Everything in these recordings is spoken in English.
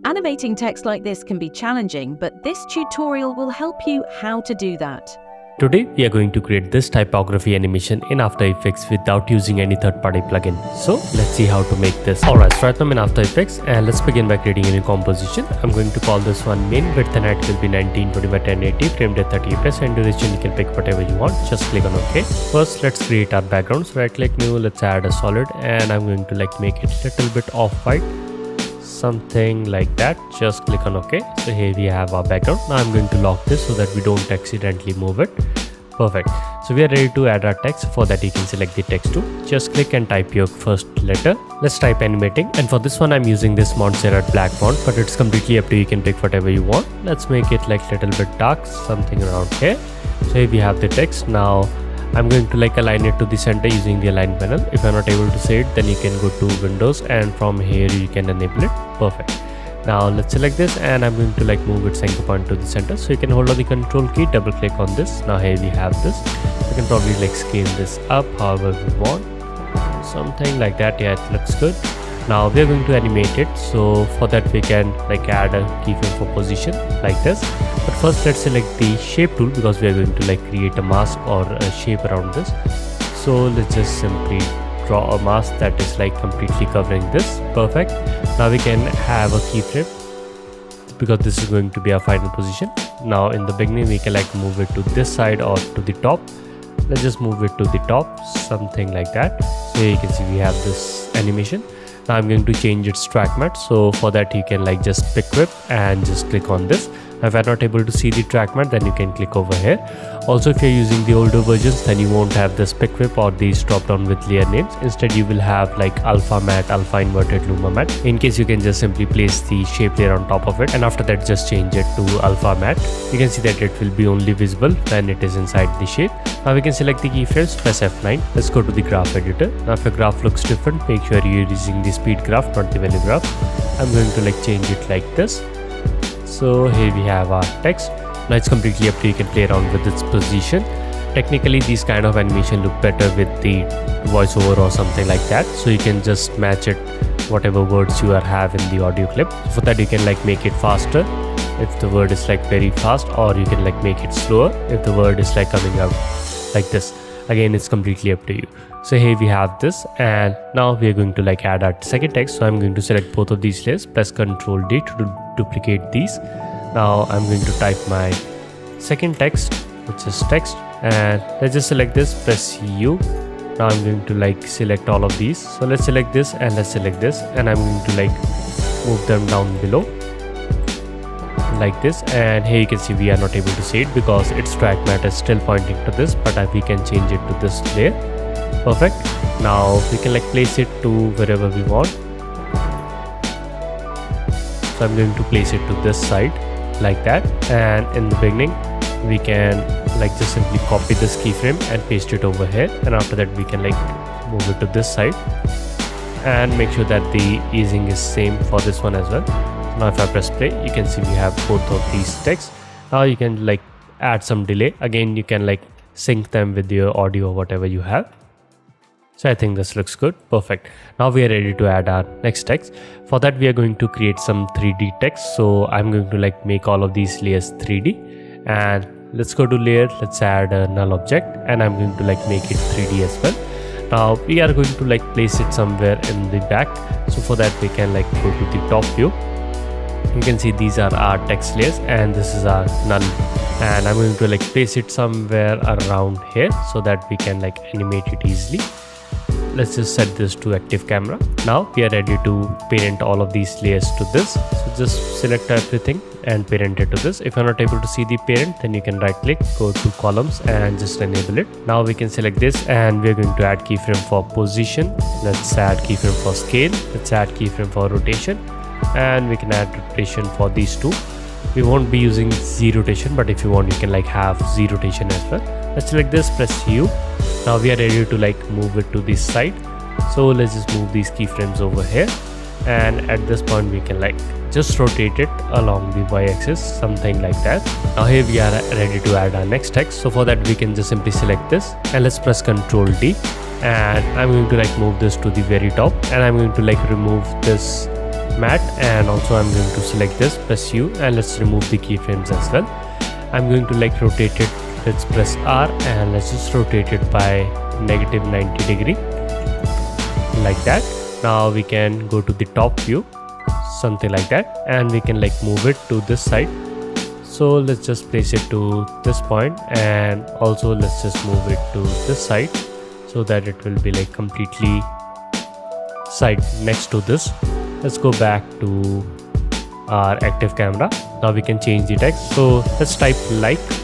Animating text like this can be challenging, but this tutorial will help you how to do that. Today we are going to create this typography animation in After Effects without using any third-party plugin. So let's see how to make this. Alright, so right now I'm in After Effects and let's begin by creating a new composition. I'm going to call this one main. Width and height will be 1920 by 1080, frame rate 30 fps, and duration you can pick whatever you want. Just click on OK. First let's create our background. So right click new, let's add a solid, and I'm going to make it a little bit off-white, something like that. Just click on OK. So here we have our background. Now I'm going to lock this so that we don't accidentally move it. Perfect. So we are ready to add our text. For that you can select the text tool. Just click and type your first letter. Let's type animating, and for this one I'm using this Montserrat black font, but it's completely up to you. You can pick whatever you want. Let's make it little bit dark, something around here. So here we have the text. Now I'm going to align it to the center using the align panel. If you're not able to see it, then you can go to Windows and from here you can enable it. Perfect. Now let's select this and I'm going to move its anchor point to the center. So you can hold on the control key, double click on this. Now here we have this. You can probably scale this up however we want, something like that. Yeah, it looks good. Now we are going to animate it. So for that we can add a keyframe for position like this. But first let's select the shape tool because we are going to create a mask or a shape around this. So let's just simply draw a mask that is completely covering this. Perfect. Now we can have a keyframe because this is going to be our final position. Now in the beginning we can move it to this side or to the top. Let's just move it to the top, something like that. So here you can see we have this animation. Now I'm going to change its track matte. So for that you can just pick whip and just click on this. Now if you're not able to see the track matte, then you can click over here. Also if you're using the older versions, then you won't have this pick whip or these drop down with layer names. Instead you will have alpha matte, alpha inverted luma matte. In case you can just simply place the shape layer on top of it, and after that just change it to alpha matte. You can see that it will be only visible when it is inside the shape. Now we can select the keyframes, press F9. Let's go to the graph editor. Now if your graph looks different, make sure you're using the speed graph, not the value graph. I'm going to change it like this. So here we have our text. Now it's completely up to you. You can play around with its position. Technically these kind of animation look better with the voiceover or something like that. So you can just match it whatever words you have in the audio clip. So for that you can make it faster if the word is very fast, or you can make it slower if the word is coming out like this. Again, it's completely up to you. So here we have this, and now we are going to add our second text. So I'm going to select both of these layers, press Ctrl D to duplicate these. Now I'm going to type my second text, which is text, and let's just select this, press U. Now I'm going to select all of these. So let's select this and let's select this, and I'm going to move them down below like this. And here you can see we are not able to see it because its track matte is still pointing to this, but we can change it to this layer. Perfect. Now we can place it to wherever we want. So I'm going to place it to this side like that, and in the beginning we can just simply copy this keyframe and paste it over here, and after that we can move it to this side and make sure that the easing is same for this one as well. Now if I press play, you can see we have both of these texts. Now you can add some delay. Again, you can sync them with your audio or whatever you have. So I think this looks good. Perfect. Now we are ready to add our next text. For that we are going to create some 3D text. So I'm going to make all of these layers 3D, and let's go to layer. Let's add a null object, and I'm going to make it 3D as well. Now we are going to place it somewhere in the back. So for that we can go to the top view. You can see these are our text layers and this is our null, and I'm going to place it somewhere around here so that we can animate it easily. Let's just set this to active camera. Now we are ready to parent all of these layers to this. So just select everything and parent it to this. If you're not able to see the parent, then you can right click, go to columns and just enable it. Now we can select this and we're going to add keyframe for position. Let's add keyframe for scale. Let's add keyframe for rotation, and we can add rotation for these two. We won't be using Z rotation, but if you want you can have Z rotation as well. Let's select this, press U. Now we are ready to move it to this side. So let's just move these keyframes over here, and at this point we can just rotate it along the y-axis, something like that. Now here we are ready to add our next text. So for that we can just simply select this and let's press Ctrl D, and I'm going to move this to the very top, and I'm going to remove this matte, and also I'm going to select this, press U, and let's remove the keyframes as well. I'm going to like rotate it. Let's press R and let's just rotate it by -90 degree like that. Now we can go to the top view, something like that, and we can like move it to this side. So let's just place it to this point, and also let's just move it to this side so that it will be like completely side next to this. Let's go back to our active camera. Now we can change the text. So let's type like.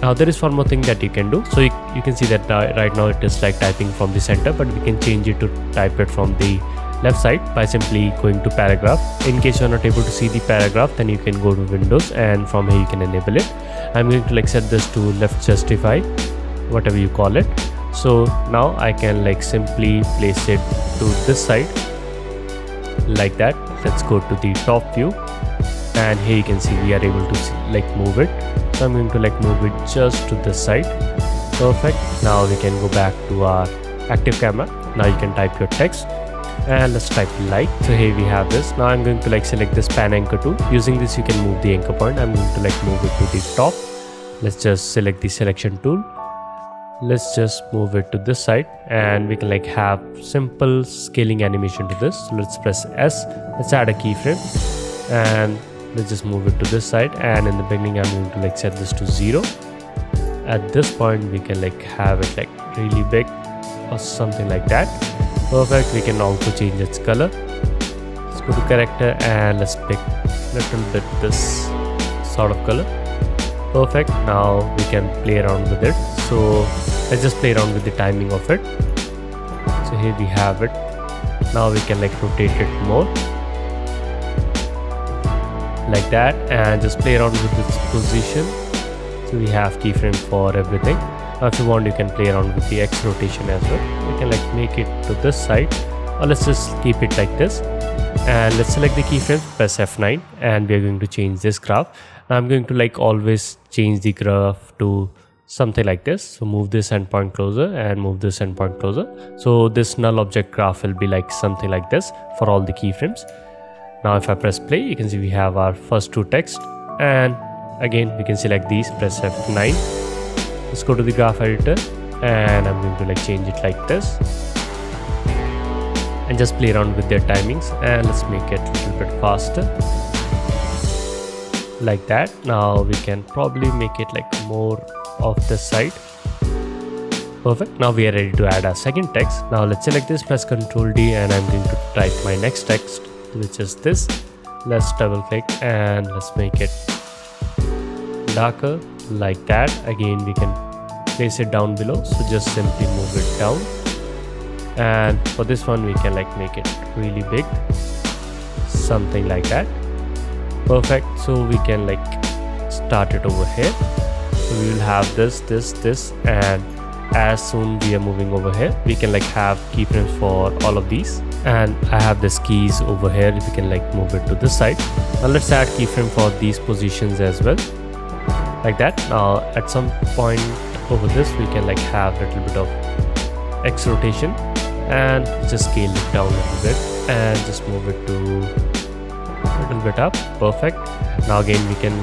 Now there is one more thing that you can do. So you can see that right now it is like typing from the center, but we can change it to type it from the left side by simply going to paragraph. In case you are not able to see the paragraph, then you can go to Windows, and from here you can enable it. I'm going to like set this to left justify, whatever you call it. So now I can like simply place it to this side like that. Let's go to the top view, and here you can see we are able to like move it. So I'm going to like move it just to this side. Perfect. Now we can go back to our active camera. Now you can type your text, and let's type like. So here we have this. Now I'm going to like select this pan anchor tool. Using this you can move the anchor point. I'm going to like move it to the top. Let's just select the selection tool. Let's just move it to this side, and we can like have simple scaling animation to this. So let's press S. Let's add a keyframe, and let's just move it to this side, and in the beginning I'm going to like set this to 0. At this point we can like have it like really big or something like that. Perfect. We can also change its color. Let's go to character, and let's pick a little bit this sort of color. Perfect. Now we can play around with it. So let's just play around with the timing of it. So here we have it. Now we can like rotate it more like that, and just play around with its position. So we have keyframe for everything. Now if you want, you can play around with the X rotation as well. We can like make it to this side, or let's just keep it like this. And let's select the keyframe, press F9, and we are going to change this graph. Now I'm going to like always change the graph to something like this. So move this endpoint closer and move this endpoint closer. So this null object graph will be like something like this for all the keyframes. Now if I press play, you can see we have our first two text, and again we can select these, press F9. Let's go to the graph editor, and I'm going to like change it like this, and just play around with their timings, and let's make it a little bit faster like that. Now we can probably make it like more of this side. Perfect. Now we are ready to add our second text. Now let's select this, press Ctrl D, and I'm going to type my next text, which is this. Let's double click, and let's make it darker like that. Again we can place it down below, so just simply move it down, and for this one we can like make it really big, something like that. Perfect. So we can like start it over here. So we will have this, and as soon we are moving over here, we can like have keyframes for all of these, and I have this keys over here. We can like move it to this side. Now let's add keyframe for these positions as well, like that. Now at some point over this we can like have a little bit of X rotation, and just scale it down a little bit, and just move it to a little bit up. Perfect. Now again we can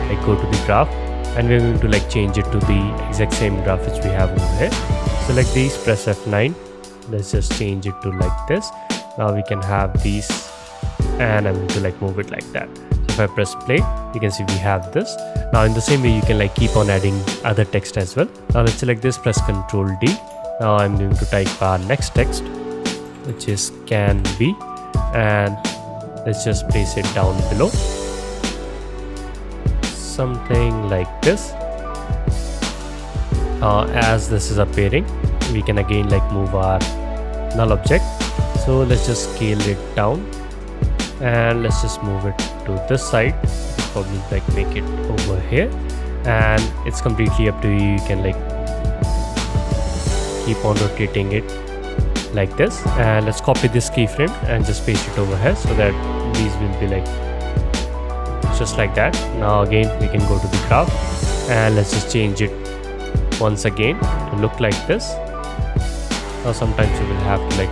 like go to the graph, and we're going to like change it to the exact same graph which we have over here. Select these, press F9. Let's just change it to like this. Now we can have these, and I'm going to like move it like that. So if I press play, you can see we have this. Now in the same way you can like keep on adding other text as well. Now let's select this, press Ctrl D. Now I'm going to type our next text, which is can be, and let's just place it down below, something like this. As this is appearing, we can again like move our null object. So let's just scale it down, and let's just move it to this side. Probably like make it over here, and it's completely up to you. You can like keep on rotating it like this, and let's copy this keyframe and just paste it over here, so that these will be like just like that. Now again we can go to the graph, and let's just change it once again to look like this. Now sometimes you will have to like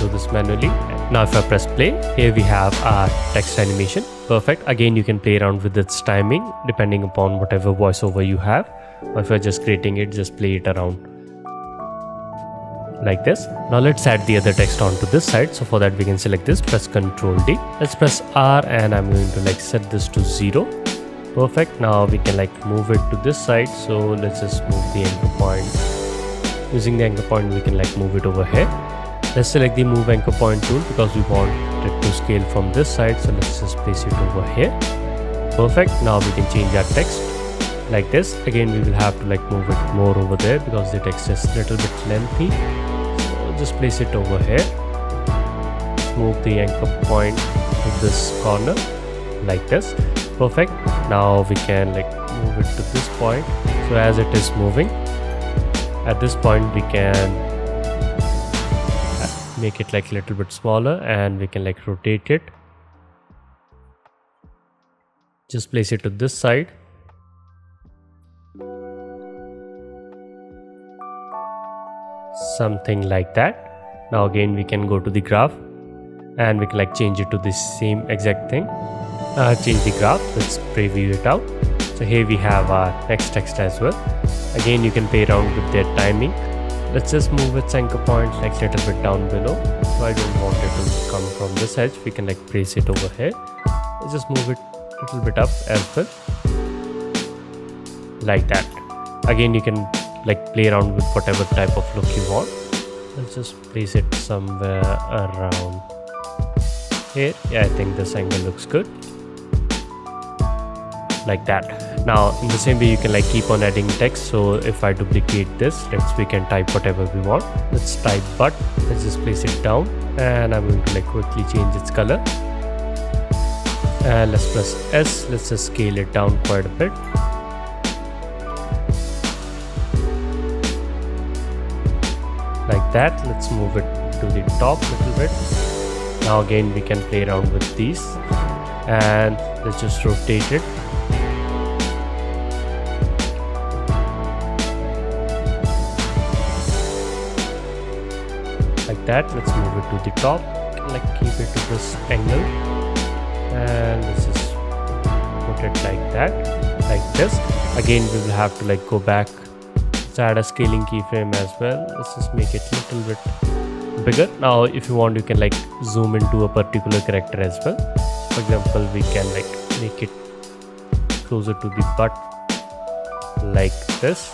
do this manually, Now if I press play, here we have our text animation. Perfect. Again, you can play around with its timing depending upon whatever voiceover you have. Or if you're just creating it, just play it around like this. Now let's add the other text onto this side. So for that we can select this, press Ctrl D. Let's press R and I'm going to set this to 0. Perfect. Now we can move it to this side. So let's just move the anchor point. Using the anchor point, we can move it over here. Let's select the move anchor point tool because we want it to scale from this side. So let's just place it over here. Perfect. Now we can change our text like this. Again, we will have to move it more over there because the text is a little bit lengthy. So just place it over here. Move the anchor point to this corner like this. Perfect. Now we can move it to this point. So as it is moving, at this point we can make it a little bit smaller and we can rotate it. Just place it to this side. Something like that. Now again we can go to the graph and we can change it to the same exact thing. Change the graph. Let's preview it out. So here we have our next text as well. Again, you can play around with their timing. Let's just move its anchor point a little bit down below. So I don't want it to come from this edge. We can place it over here. Let's just move it a little bit up as well, like that. Again, you can play around with whatever type of look you want. Let's just place it somewhere around here. Yeah, I think this angle looks good, like that. Now in the same way you can keep on adding text. So if I duplicate this, we can type whatever we want. Let's type but. Let's just place it down and I'm going to quickly change its color. And let's press S. Let's just scale it down quite a bit. Like that. Let's move it to the top a little bit. Now again we can play around with these and let's just rotate it. Like that. Let's move it to the top. Keep it to this angle and let's just put it like that, like this. Again we will have to go back. Let's add a scaling keyframe as well. Let's just make it a little bit bigger. Now if you want, you can zoom into a particular character as well. For example, we can make it closer to the butt like this.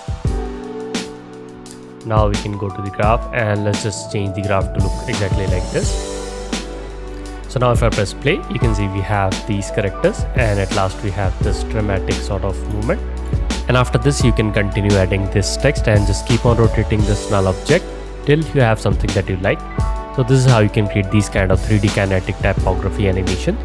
Now we can go to the graph and let's just change the graph to look exactly like this. So now if I press play, you can see we have these characters and at last we have this dramatic sort of movement. And after this you can continue adding this text and just keep on rotating this null object till you have something that you like. So this is how you can create these kind of 3D kinetic typography animation.